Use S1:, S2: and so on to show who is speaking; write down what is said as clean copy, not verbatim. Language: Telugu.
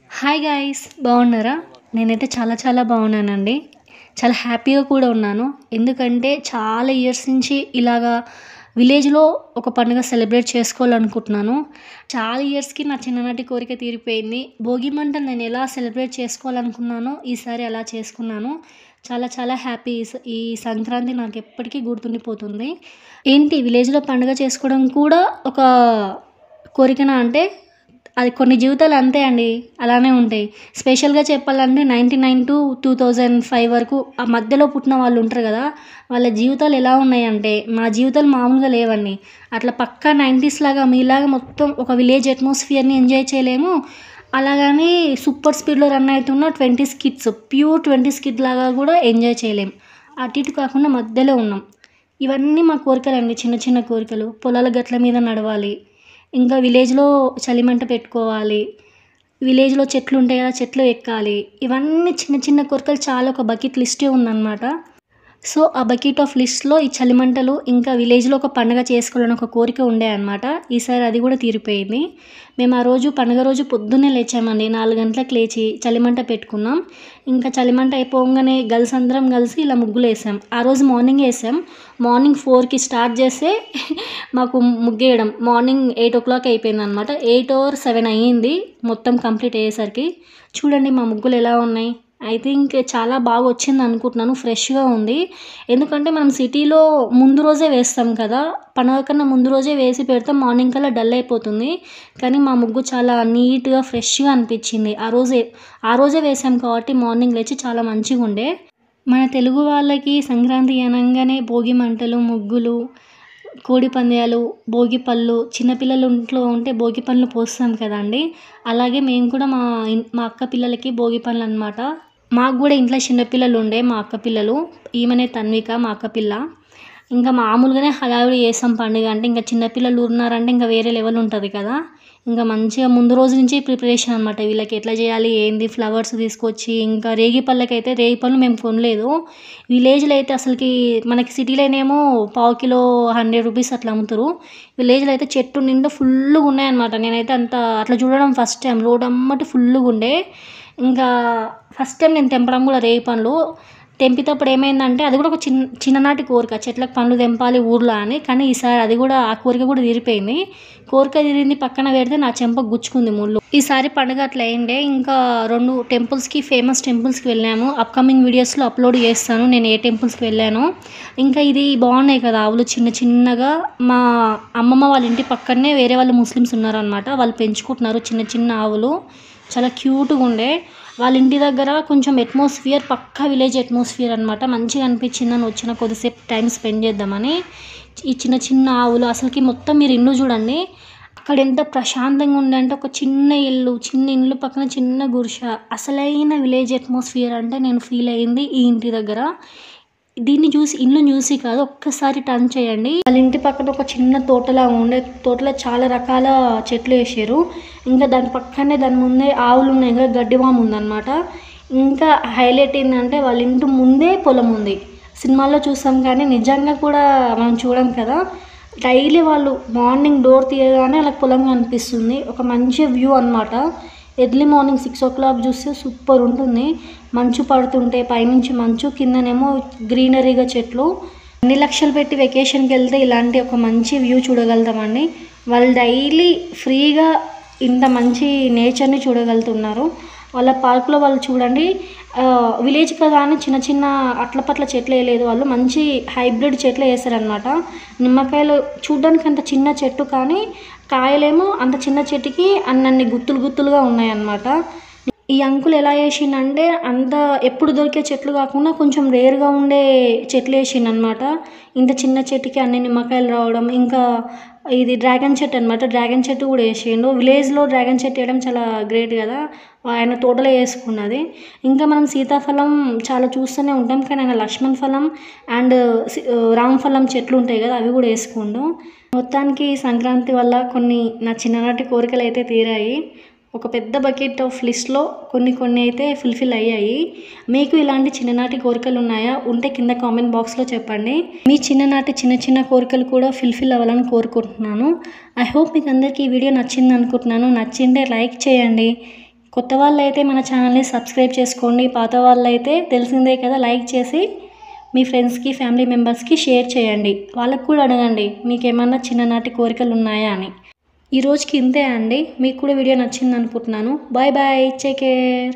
S1: హాయ్ గాయ్స్, బాగున్నారా? నేనైతే చాలా చాలా బాగున్నానండి. చాలా హ్యాపీగా కూడా ఉన్నాను. ఎందుకంటే చాలా ఇయర్స్ నుంచి ఇలాగా విలేజ్లో ఒక పండుగ సెలబ్రేట్ చేసుకోవాలనుకుంటున్నాను. చాలా ఇయర్స్కి నా చిన్ననాటి కోరిక తీరిపోయింది. భోగి మంటలు నేను ఎలా సెలబ్రేట్ చేసుకోవాలనుకున్నానో ఈసారి అలా చేసుకున్నాను. చాలా చాలా హ్యాపీ. ఈ సంక్రాంతి నాకు ఎప్పటికీ గుర్తుండిపోతుంది. ఏంటి విలేజ్లో పండుగ చేసుకోవడం కూడా ఒక కోరికనా అంటే అది కొన్ని జీవితాలు అంతే అండి. అలానే ఉంటాయి. స్పెషల్‌గా చెప్పాలంటే 99 టు 2005 వరకు ఆ మధ్యలో పుట్టిన వాళ్ళు ఉంటారు గదా! వాళ్ళ జీవితాలు ఎలా ఉన్నాయంటే, మా జీవితాలు మామూలుగా లేవండి. అట్లా పక్కా 90s లాగా మీలాగా మొత్తం ఒక విలేజ్ అట్మాస్ఫియర్‌ని ఎంజాయ్ చేయలేము. అలాగని సూపర్ స్పీడ్‌లో రన్ అయితున్న 20s kids, pure 20s kid లాగా గూడా ఎంజాయ్ చేయలేం. అటు ఇటు కాకుండా మధ్యలో ఉన్నాం. ఇవన్నీ మా కోరికలండి. చిన్న చిన్న కోరికలు. పొలాల గట్ల మీద నడవాలి. ఇంకా విలేజ్‌లో చలిమంట పెట్టుకోవాలి. విలేజ్‌లో చెట్లుంటాయి కదా! చెట్లు ఎక్కాలి. ఇవన్నీ చిన్న చిన్న కోరికలు చాలా ఒక బకెట్ లిస్టే ఉందనమాట. సో, ఆ బకెట్ ఆఫ్ లిస్ట్‌లో ఈ చలిమంటలు ఇంకా విలేజ్‌లో ఒక పండుగ చేసుకోవాలని ఒక కోరిక ఉండే అనమాట. ఈసారి అది కూడా తీరిపోయింది. మేము ఆ రోజు పండుగ రోజు పొద్దున్నే లేచామండి. 4 గంటలకు లేచి చలిమంట పెట్టుకున్నాం. ఇంకా చలిమంట అయిపోగానే గర్ల్స్ అందరం కలిసి ఇలా ముగ్గులేసాం. ఆ రోజు మార్నింగే ఏసాం. మార్నింగ్ 4కి స్టార్ట్ చేస్తే మాకు ముగ్గేయడం మార్నింగ్ 8:00 అయిపోయిందనమాట. 8 ఆర్ 7 అయ్యింది మొత్తం కంప్లీట్ అయ్యేసరికి. చూడండి మా ముగ్గులు ఎలా ఉన్నాయి. ఐ థింక్ చాలా బాగా వచ్చిందనుకుంటున్నాను. ఫ్రెష్‌గా ఉంది. ఎందుకంటే మనం సిటీలో ముందు రోజే వేస్తాం కదా! పండగ కన్నా ముందు రోజే వేసి పెడితే మార్నింగ్ కల్లా డల్ అయిపోతుంది. కానీ మా ముగ్గు చాలా నీట్‌గా, ఫ్రెష్‌గా అనిపించింది. ఆ రోజే వేసాం కాబట్టి మార్నింగ్ లేచి చాలా మంచిగుండే. మన తెలుగు వాళ్ళకి సంక్రాంతి అనంగానే భోగి మంటలు, ముగ్గులు, కోడి పందాలు, భోగి పళ్ళు, చిన్నపిల్లలు ఇంట్లో ఉంటే భోగి పళ్ళు పోస్తాం కదండీ! అలాగే మేము కూడా మా అక్క పిల్లలకి భోగి పళ్ళనమాట. మాకు గూడా ఇంట్లో చిన్న పిల్లలుండే మా అక్క పిల్లలు. ఈమెనే తన్విక మా అక్క పిల్ల. ఇంకా మామూలుగానే హడావిడి చేస్తాం పండుగ అంటే. ఇంకా చిన్న పిల్లలు ఉన్నారంటే ఇంకా వేరే లెవెల్ ఉంటది కదా! ఇంకా మంచిగా ముందు రోజు నుంచే ప్రిపరేషన్ అనమాట. వీళ్ళకి ఎట్లా చేయాలి, ఏంది ఫ్లవర్స్ తీసుకొచ్చి ఇంకా రేగి పళ్ళు మేము కొనలేదు. విలేజ్‌లో అయితే అసలకి మనకి సిటీలోనేమో పావు కిలో ₹100 అట్లా అమ్ముతురు. విలేజ్‌లో అయితే చెట్టు నిండా ఫుల్లుగా ఉన్నాయన్నమాట. నేనైతే అట్లా చూడడం ఫస్ట్ టైం. రోడ్ ఎమ్మట ఫుల్లుగుండే. ఇంకా ఫస్ట్ టైం నేను తెంపడం కూడా రేగి పండ్లు. తెంపేటప్పుడు ఏమైందంటే అది కూడా ఒక చిన్ననాటి కోరిక. చెట్లకు పండ్లు తెంపాలి ఊర్లో అని. కానీ ఈసారి అది కూడా ఆ కోరిక కూడా తీరిపోయింది. కోరిక తీరింది పక్కన పెడితే నా చెంపకు గుచ్చుకుంది ముల్లు. ఈసారి పండుగ అట్లా అయిండే. ఇంకా 2 టెంపుల్స్‌కి ఫేమస్ టెంపుల్స్‌కి వెళ్ళాము. అప్‌కమింగ్ వీడియోస్‌లో అప్‌లోడ్ చేస్తాను నేను ఏ టెంపుల్స్‌కి వెళ్ళానో. ఇంకా ఇది బాగున్నాయి కదా ఆవులు చిన్న చిన్నగా. మా అమ్మమ్మ వాళ్ళ ఇంటి పక్కనే వేరే వాళ్ళు ముస్లిమ్స్ ఉన్నారనమాట. వాళ్ళు పెంచుకుంటున్నారు చిన్న చిన్న ఆవులు. చాలా క్యూట్‌గా ఉండే. వాళ్ళ ఇంటి దగ్గర కొంచెం అట్మాస్ఫియర్ పక్కా విలేజ్ అట్మాస్ఫియర్ అనమాట. మంచిగా అనిపించిందని వచ్చిన కొద్దిసేపు టైం స్పెండ్ చేద్దామని. ఈ చిన్న చిన్న ఆవులు అసలుకి మొత్తం మీరు ఇల్లు చూడండి. అక్కడ ఎంత ప్రశాంతంగా ఉందంటే ఒక చిన్న ఇల్లు పక్కన చిన్న గుడిసె. అసలైన విలేజ్ అట్మాస్ఫియర్ అంటే నేను ఫీల్ అయ్యింది ఈ ఇంటి దగ్గర. ఇల్లుని చూసి కాదు, ఒక్కసారి టర్న్ చేయండి. వాళ్ళ ఇంటి పక్కన ఒక చిన్న తోటలా ఉండే. తోటలో చాలా రకాల చెట్లు వేసారు. ఇంకా దాని ముందే ఆవులు ఉన్నాయి కదా, గడ్డివాము ఉందన్నమాట. ఇంకా హైలైట్ ఏంటంటే వాళ్ళ ఇంటి ముందే పొలం ఉంది. సినిమాల్లో చూస్తాం కానీ నిజంగా కూడా మనం చూడం కదా. డైలీ వాళ్ళు మార్నింగ్ డోర్ తీయగానే వాళ్ళకి పొలం కనిపిస్తుంది. ఒక మంచి వ్యూ అనమాట. ఎర్లీ మార్నింగ్ 6:00 చూస్తే సూపర్ ఉంటుంది. మంచు పడుతుంటే పైనుంచి మంచు, కిందనేమో గ్రీనరీగా చెట్లు. ఎన్ని లక్షలు పెట్టి వెకేషన్కి వెళ్తే ఇలాంటి ఒక మంచి వ్యూ చూడగలుగుతామండి. వాళ్ళు డైలీ ఫ్రీగా ఇంత మంచి నేచర్ని చూడగలుగుతున్నారు. వాళ్ళ పార్క్లో వాళ్ళు చూడండి. విలేజ్ కదా అని చిన్న చిన్న అట్లపట్ల చెట్లు వేయలేదు వాళ్ళు. మంచి హైబ్రిడ్ చెట్లు వేసారనమాట. నిమ్మకాయలు చూడ్డానికి అంత చిన్న చెట్టు కానీ కాయలేమో అంత చిన్న చెట్టుకి అన్నన్ని గుత్తులుగా ఉన్నాయన్నమాట. ఈ అంకుల్ ఎలా వేసిండంటే అంత ఎప్పుడు దొరికే చెట్లు కాకుండా కొంచెం రేర్గా ఉండే చెట్లు వేసిండనమాట. ఇంత చిన్న చెట్టుకి అన్ని నిమ్మకాయలు రావడం. ఇంకా ఇది డ్రాగన్ చెట్టు అనమాట. డ్రాగన్ చెట్టు కూడా వేసిండు. విలేజ్లో డ్రాగన్ చెట్టు వేయడం చాలా గ్రేట్ కదా. ఆయన తోటలో వేసుకున్నది. ఇంకా మనం సీతాఫలం చాలా చూస్తూనే ఉంటాం కానీ ఆయన లక్ష్మణ్ ఫలం అండ్ రామఫలం చెట్లు ఉంటాయి కదా, అవి కూడా వేసుకుండు. మొత్తానికి సంక్రాంతి వల్ల కొన్ని నా చిన్ననాటి కోరికలు అయితే తీరాయి. ఒక పెద్ద బకెట్ ఆఫ్ లిస్ట్‌లో కొన్ని అయితే ఫుల్‌ఫిల్ అయ్యాయి. మీకు ఇలాంటి చిన్ననాటి కోరికలు ఉన్నాయా? ఉంటే కింద కామెంట్ బాక్స్‌లో చెప్పండి. మీ చిన్ననాటి చిన్న కోరికలు కూడా ఫుల్‌ఫిల్ అవ్వాలని కోరుకుంటున్నాను. ఐ హోప్ మీకు అందరికీ ఈ వీడియో నచ్చింది అనుకుంటున్నాను. నచ్చింటే లైక్ చేయండి. కొత్త వాళ్ళైతే మన ఛానల్‌ని సబ్స్క్రైబ్ చేసుకోండి. పాత వాళ్ళైతే తెలిసిందే కదా, లైక్ చేసి మీ ఫ్రెండ్స్‌కి, ఫ్యామిలీ మెంబర్స్‌కి షేర్ చేయండి. వాళ్ళకి కూడా అడగండి మీకేమన్నా చిన్ననాటి కోరికలు ఉన్నాయా అని. ఈ రోజుకి ఇంతే అండి. మీకు కూడా వీడియో నచ్చింది అనుకుంటున్నాను. Bye bye. Take care.